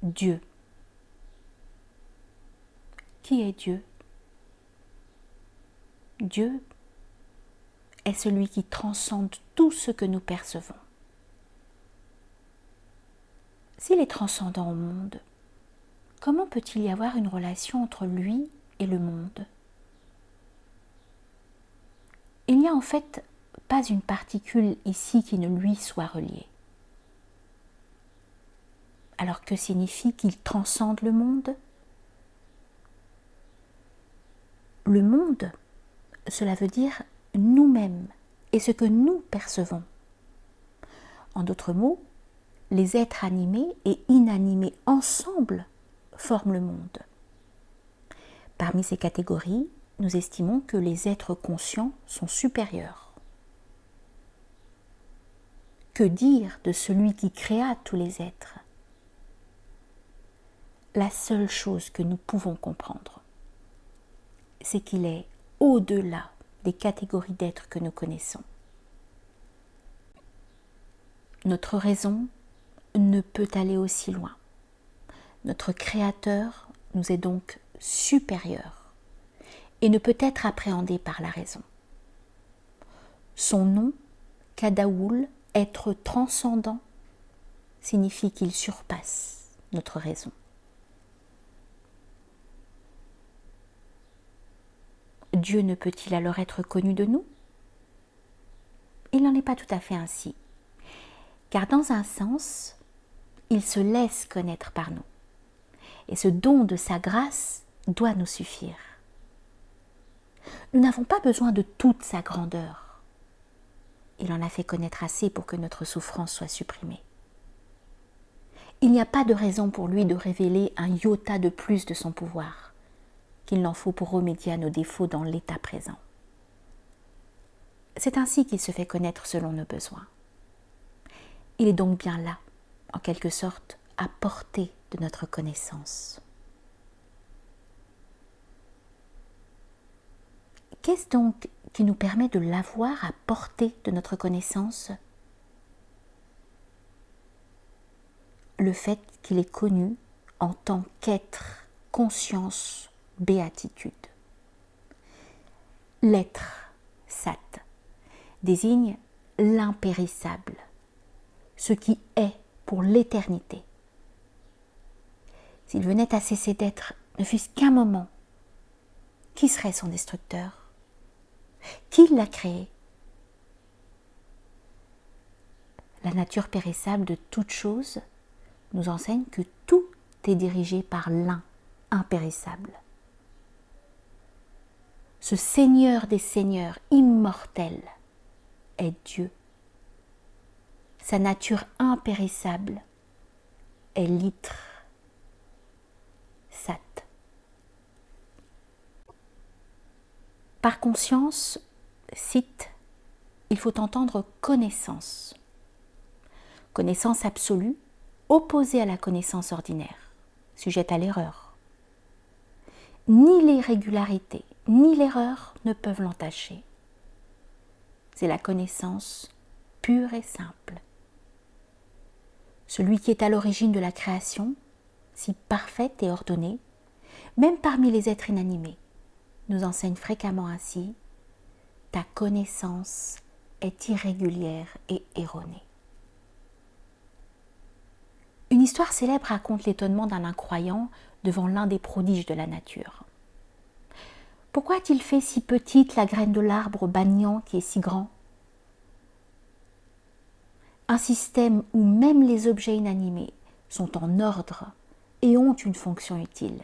Dieu. Qui est Dieu? Dieu est celui qui transcende tout ce que nous percevons. S'il est transcendant au monde, comment peut-il y avoir une relation entre lui et le monde? Il n'y a en fait pas une particule ici qui ne lui soit reliée. Alors que signifie qu'il transcende le monde? Le monde, cela veut dire nous-mêmes et ce que nous percevons. En d'autres mots, les êtres animés et inanimés ensemble forment le monde. Parmi ces catégories, nous estimons que les êtres conscients sont supérieurs. Que dire de celui qui créa tous les êtres? La seule chose que nous pouvons comprendre, c'est qu'il est au-delà des catégories d'êtres que nous connaissons. Notre raison ne peut aller aussi loin. Notre Créateur nous est donc supérieur et ne peut être appréhendé par la raison. Son nom, Kadaoul, être transcendant, signifie qu'il surpasse notre raison. Dieu ne peut-il alors être connu de nous? Il n'en est pas tout à fait ainsi, car dans un sens, il se laisse connaître par nous, et ce don de sa grâce doit nous suffire. Nous n'avons pas besoin de toute sa grandeur. Il en a fait connaître assez pour que notre souffrance soit supprimée. Il n'y a pas de raison pour lui de révéler un iota de plus de son pouvoir qu'il n'en faut pour remédier à nos défauts dans l'état présent. C'est ainsi qu'il se fait connaître selon nos besoins. Il est donc bien là, en quelque sorte, à portée de notre connaissance. Qu'est-ce donc qui nous permet de l'avoir à portée de notre connaissance? Le fait qu'il est connu en tant qu'être, conscience, béatitude. L'être, sat, désigne l'impérissable, ce qui est pour l'éternité. S'il venait à cesser d'être, ne fût-ce qu'un moment, qui serait son destructeur? Qui l'a créé? La nature périssable de toute chose nous enseigne que tout est dirigé par l'un impérissable. Ce Seigneur des Seigneurs, immortel, est Dieu. Sa nature impérissable est l'itre, sat. Par conscience, sit, il faut entendre connaissance. Connaissance absolue, opposée à la connaissance ordinaire, sujette à l'erreur. Ni l'irrégularité, ni l'erreur ne peuvent l'entacher. C'est la connaissance pure et simple. Celui qui est à l'origine de la création, si parfaite et ordonnée, même parmi les êtres inanimés, nous enseigne fréquemment ainsi: ta connaissance est irrégulière et erronée. Une histoire célèbre raconte l'étonnement d'un incroyant devant l'un des prodiges de la nature. Pourquoi a-t-il fait si petite la graine de l'arbre banyan qui est si grand? Un système où même les objets inanimés sont en ordre et ont une fonction utile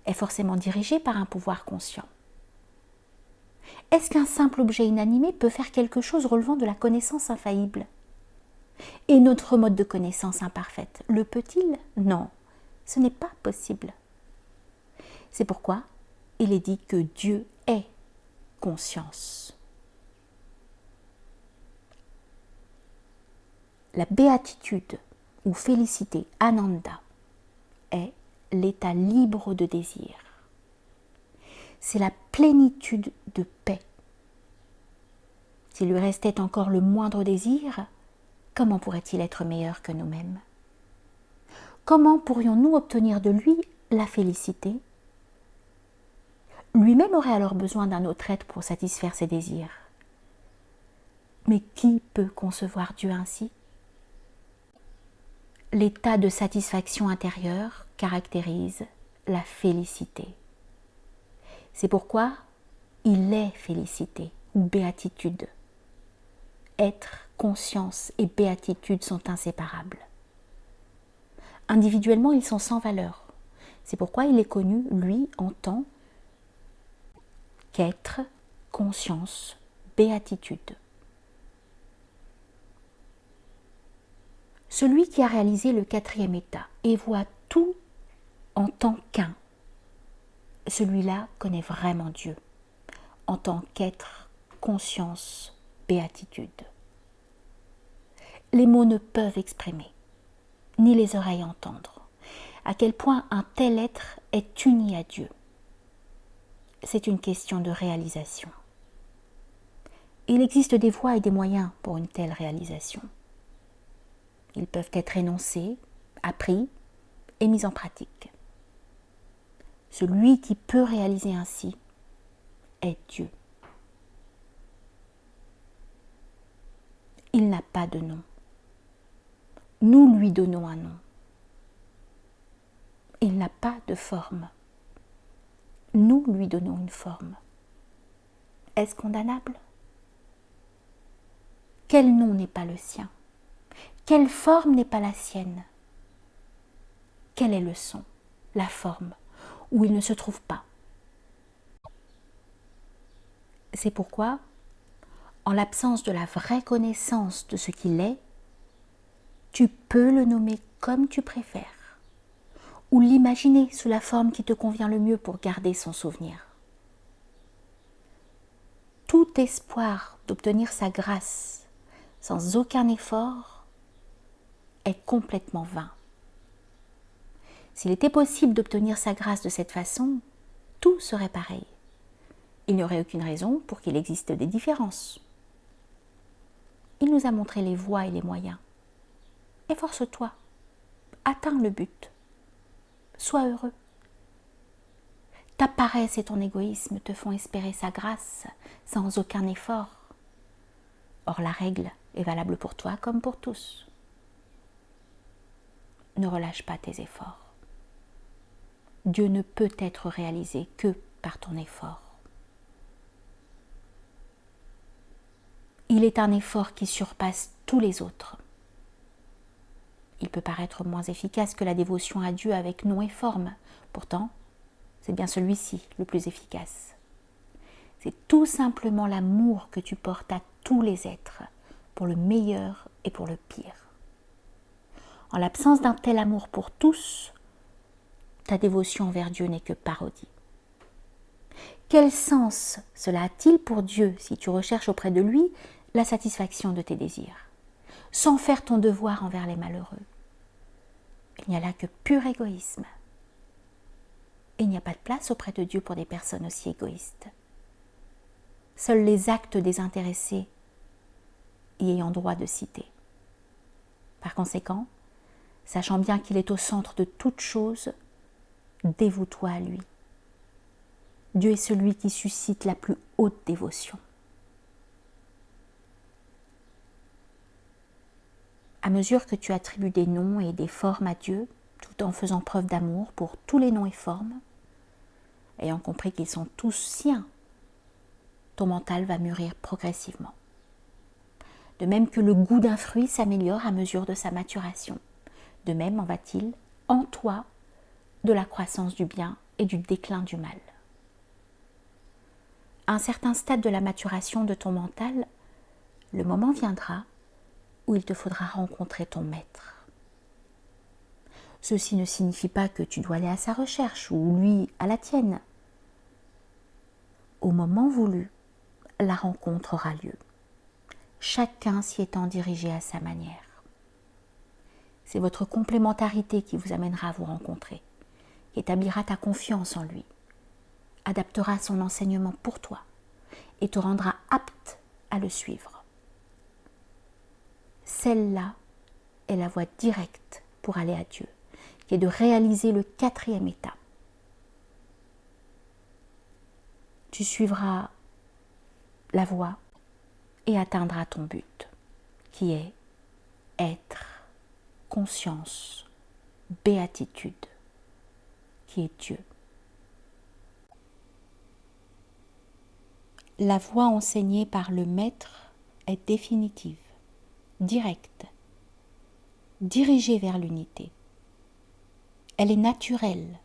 est forcément dirigé par un pouvoir conscient. Est-ce qu'un simple objet inanimé peut faire quelque chose relevant de la connaissance infaillible? Et notre mode de connaissance imparfaite, le peut-il? Non, ce n'est pas possible. C'est pourquoi il est dit que Dieu est conscience. La béatitude ou félicité, Ananda, est l'état libre de désir. C'est la plénitude de paix. S'il lui restait encore le moindre désir, comment pourrait-il être meilleur que nous-mêmes? comment pourrions-nous obtenir de lui la félicité? Lui-même aurait alors besoin d'un autre être pour satisfaire ses désirs. Mais qui peut concevoir Dieu ainsi? L'état de satisfaction intérieure caractérise la félicité. C'est pourquoi il est félicité ou béatitude. Être, conscience et béatitude sont inséparables. Individuellement, ils sont sans valeur. C'est pourquoi il est connu, lui, en tant qu'être, conscience, béatitude. Celui qui a réalisé le 4e état et voit tout en tant qu'un, celui-là connaît vraiment Dieu, en tant qu'être, conscience, béatitude. Les mots ne peuvent exprimer, ni les oreilles entendre, à quel point un tel être est uni à Dieu. C'est une question de réalisation. Il existe des voies et des moyens pour une telle réalisation. Ils peuvent être énoncés, appris et mis en pratique. Celui qui peut réaliser ainsi est Dieu. Il n'a pas de nom. Nous lui donnons un nom. Il n'a pas de forme. Nous lui donnons une forme. Est-ce condamnable? Quel nom n'est pas le sien? Quelle forme n'est pas la sienne? Quel est le son, la forme, où il ne se trouve pas? C'est pourquoi, en l'absence de la vraie connaissance de ce qu'il est, tu peux le nommer comme tu préfères, ou l'imaginer sous la forme qui te convient le mieux pour garder son souvenir. Tout espoir d'obtenir sa grâce sans aucun effort est complètement vain. S'il était possible d'obtenir sa grâce de cette façon, tout serait pareil. Il n'y aurait aucune raison pour qu'il existe des différences. Il nous a montré les voies et les moyens. Efforce-toi, atteins le but, sois heureux. Ta paresse et ton égoïsme te font espérer sa grâce sans aucun effort. Or la règle est valable pour toi comme pour tous. Ne relâche pas tes efforts. Dieu ne peut être réalisé que par ton effort. Il est un effort qui surpasse tous les autres. Il peut paraître moins efficace que la dévotion à Dieu avec nom et forme. Pourtant, c'est bien celui-ci le plus efficace. C'est tout simplement l'amour que tu portes à tous les êtres, pour le meilleur et pour le pire. En l'absence d'un tel amour pour tous, ta dévotion envers Dieu n'est que parodie. Quel sens cela a-t-il pour Dieu si tu recherches auprès de lui la satisfaction de tes désirs, sans faire ton devoir envers les malheureux? Il n'y a là que pur égoïsme. Et il n'y a pas de place auprès de Dieu pour des personnes aussi égoïstes. Seuls les actes désintéressés y ayant droit de citer. Par conséquent, sachant bien qu'il est au centre de toute chose, dévoue-toi à lui. Dieu est celui qui suscite la plus haute dévotion. À mesure que tu attribues des noms et des formes à Dieu, tout en faisant preuve d'amour pour tous les noms et formes, ayant compris qu'ils sont tous siens, ton mental va mûrir progressivement. De même que le goût d'un fruit s'améliore à mesure de sa maturation, de même en va-t-il, en toi, de la croissance du bien et du déclin du mal. À un certain stade de la maturation de ton mental, le moment viendra où il te faudra rencontrer ton maître. Ceci ne signifie pas que tu dois aller à sa recherche ou lui à la tienne. Au moment voulu, la rencontre aura lieu, chacun s'y étant dirigé à sa manière. C'est votre complémentarité qui vous amènera à vous rencontrer, qui établira ta confiance en lui, adaptera son enseignement pour toi et te rendra apte à le suivre. Celle-là est la voie directe pour aller à Dieu, qui est de réaliser le 4e état. Tu suivras la voie et atteindras ton but, qui est être, conscience, béatitude, qui est Dieu. La voie enseignée par le Maître est définitive, directe, dirigée vers l'unité. Elle est naturelle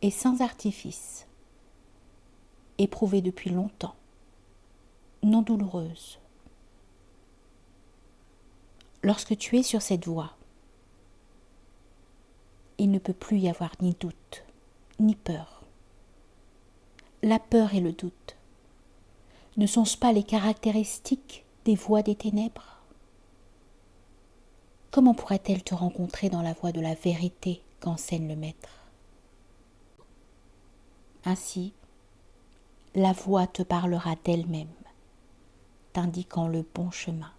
et sans artifice, éprouvée depuis longtemps, non douloureuse. Lorsque tu es sur cette voie, il ne peut plus y avoir ni doute, ni peur. La peur et le doute ne sont-ce pas les caractéristiques des voies des ténèbres? Comment pourrait-elle te rencontrer dans la voie de la vérité qu'enseigne le Maître? Ainsi, la voie te parlera d'elle-même, t'indiquant le bon chemin.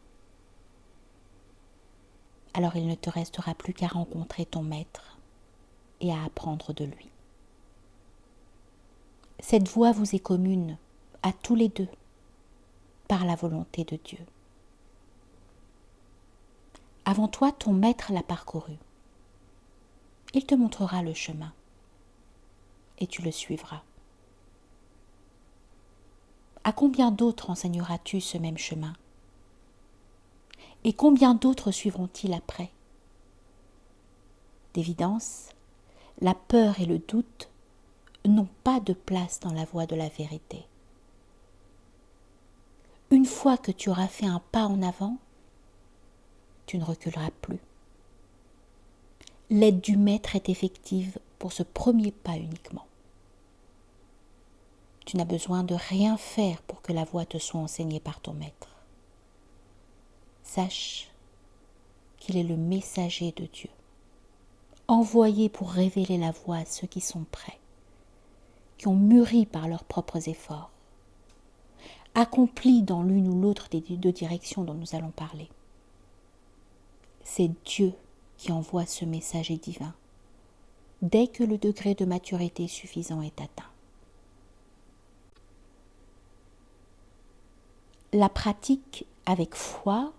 Alors il ne te restera plus qu'à rencontrer ton Maître et à apprendre de lui. Cette voie vous est commune à tous les deux, par la volonté de Dieu. Avant toi, ton Maître l'a parcouru. Il te montrera le chemin et tu le suivras. À combien d'autres enseigneras-tu ce même chemin? Et combien d'autres suivront-ils après? D'évidence, la peur et le doute n'ont pas de place dans la voie de la vérité. Une fois que tu auras fait un pas en avant, tu ne reculeras plus. L'aide du Maître est effective pour ce premier pas uniquement. Tu n'as besoin de rien faire pour que la voie te soit enseignée par ton Maître. Sache qu'il est le messager de Dieu, envoyé pour révéler la voie à ceux qui sont prêts, qui ont mûri par leurs propres efforts, accomplis dans l'une ou l'autre des deux directions dont nous allons parler. C'est Dieu qui envoie ce messager divin, dès que le degré de maturité suffisant est atteint. La pratique avec foi,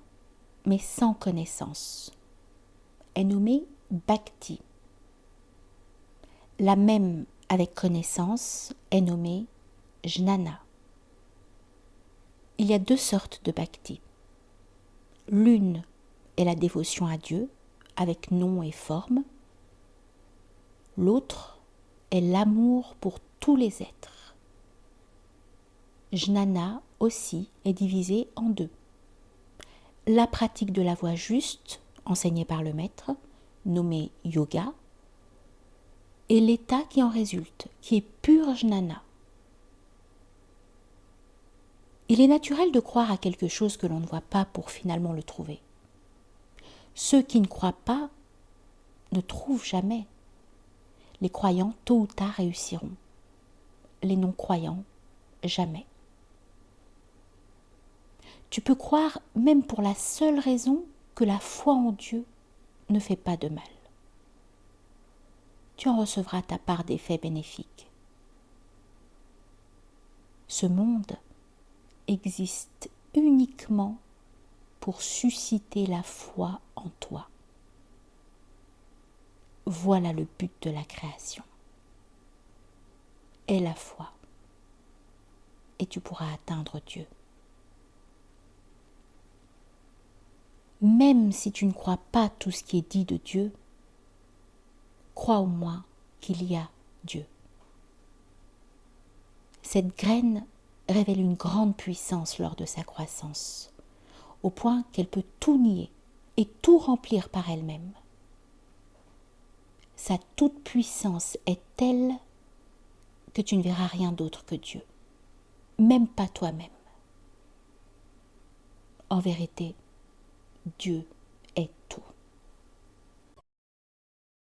mais sans connaissance, est nommée bhakti. La même avec connaissance est nommée jnana. Il y a deux sortes de bhakti. L'une est la dévotion à Dieu, avec nom et forme. L'autre est l'amour pour tous les êtres. Jnana aussi est divisée en deux. La pratique de la voie juste, enseignée par le Maître, nommée yoga, et l'état qui en résulte, qui est pur jnana. Il est naturel de croire à quelque chose que l'on ne voit pas pour finalement le trouver. Ceux qui ne croient pas ne trouvent jamais. Les croyants, tôt ou tard, réussiront. Les non-croyants, jamais. Tu peux croire même pour la seule raison que la foi en Dieu ne fait pas de mal. Tu en recevras ta part d'effets bénéfiques. Ce monde existe uniquement pour susciter la foi en toi. Voilà le but de la création. Aie la foi et tu pourras atteindre Dieu. Même si tu ne crois pas tout ce qui est dit de Dieu, crois au moins qu'il y a Dieu. Cette graine révèle une grande puissance lors de sa croissance, au point qu'elle peut tout nier et tout remplir par elle-même. Sa toute-puissance est telle que tu ne verras rien d'autre que Dieu, même pas toi-même. En vérité, Dieu